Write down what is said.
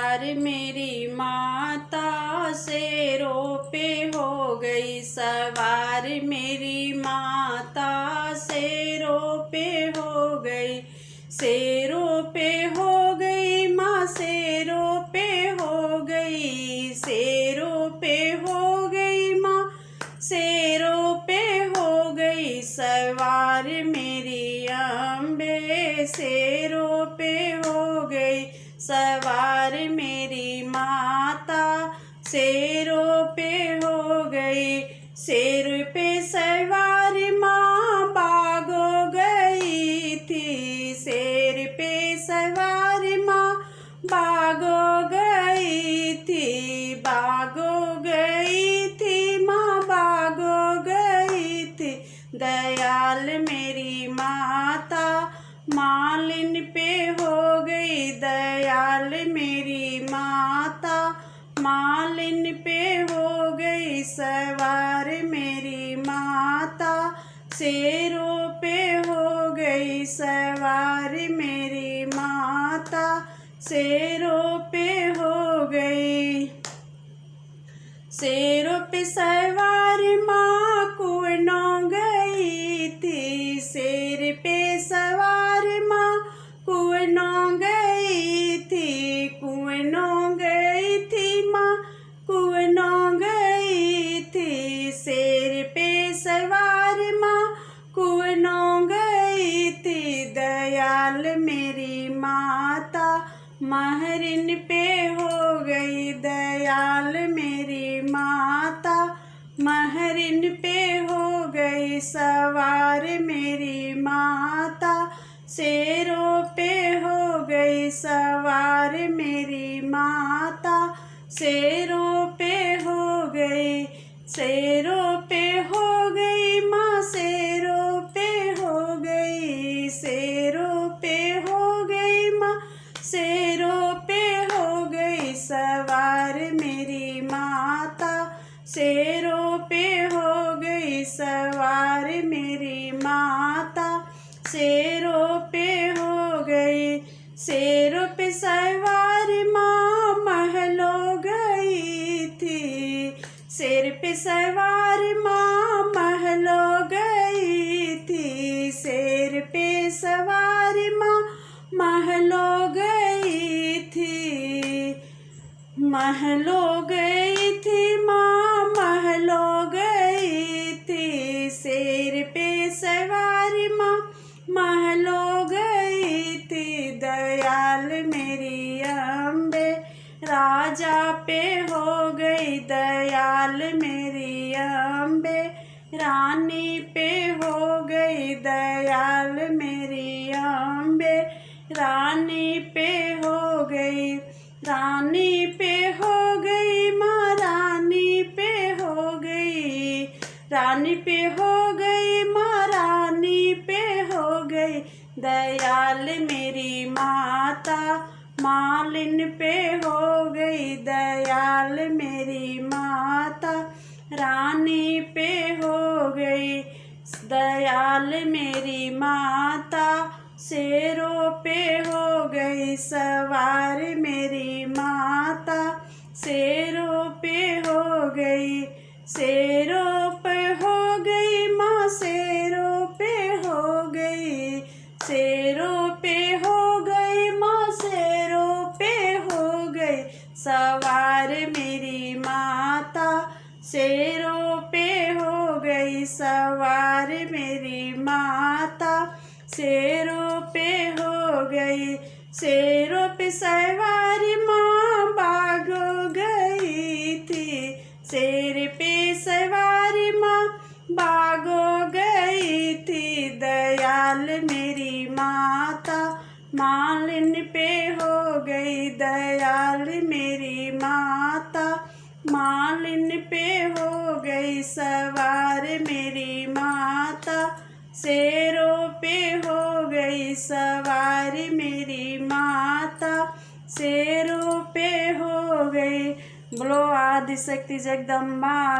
सवार मेरी माता, शेरों पे हो गई सवार मेरी माता, शेरों पे हो गई, शेरों पे हो गई माँ, शेरों पे हो गई, शेरों पे हो गई माँ, शेरों पे हो गई सवार मेरी अम्बे, शेरों पे हो गई सवार मेरी माता, शेरों पे हो गई, शेर पे सवार माँ भागो गई थी, शेर पे सवार माँ भागो गई थी, भागो गई थी माँ, भागो गई थी, दयाल मेरी माता मालिन पे हो गई, दयाल मेरी माता मालिन पे हो गई सवार मेरी माता, शेरों पे हो गई सवार मेरी माता, शेरों पे हो गई, शेरों पे सवार माँ कुआं गई थी, शेर पे सवार माँ कुआं गई थी, कुआं गई थी माँ, कुआं गई थी, शेर पे सवार माँ कुआं गई थी, दयाल मेरी माता महरिन पे हो गई, दयाल मेरी माता महरिन पे हो गई सवार मेरी माता, शेरों पे हो गई सवार मेरी माता, शेरों पे हो गई, शेरों पे हो गई माँ, शेरों पे हो गई, शेरों पे हो गई माँ, शेरों पे हो गई सवार मेरी माता, शेरों पे हो गई सवार मेरी माता, शेरों पे हो गई, शेरों पे सवार माँ महलों गई थी, शेर पे सवार माँ महलों गई थी, शेर पे सवार माँ महलों गई थी, महलों गई थी माँ महलों गई थी, शेर पे सवार माँ महलों गई थी, दयाल मेरी अम्बे राजा पे हो गई, दयाल मेरी अम्बे रानी पे हो गई, दयाल मेरी अम्बे रानी पे हो गई, रानी पे हो गई माँ, रानी पे हो गई, रानी पे हो गई माँ, रानी पे हो गई, दयाल मेरी माता मालिन पे हो गई, दयाल मेरी माता रानी पे हो गई, दयाल मेरी माता शेरों पे हो गई सवार मेरी माता, शेरों पे हो गई, शेरों पे हो गई माँ, शेरों पे हो गई, शेरों पे हो गई माँ, शेरों पे हो गई सवार मेरी माता, शेरों पे हो गई सवार मेरी माता, शेरों पे हो गई, शेरों पे सवार माँ भागो गई थी, शेर पे सवार माँ भागो गई थी, दयाल मेरी माता मालिन पे हो गई, दयाल मेरी माता मालिन पे हो गई सवार मेरी माता, शेरों पे हो गई सवार मेरी माता, शेरों पे हो गई। बोलो आदिशक्ति जगदम्बा।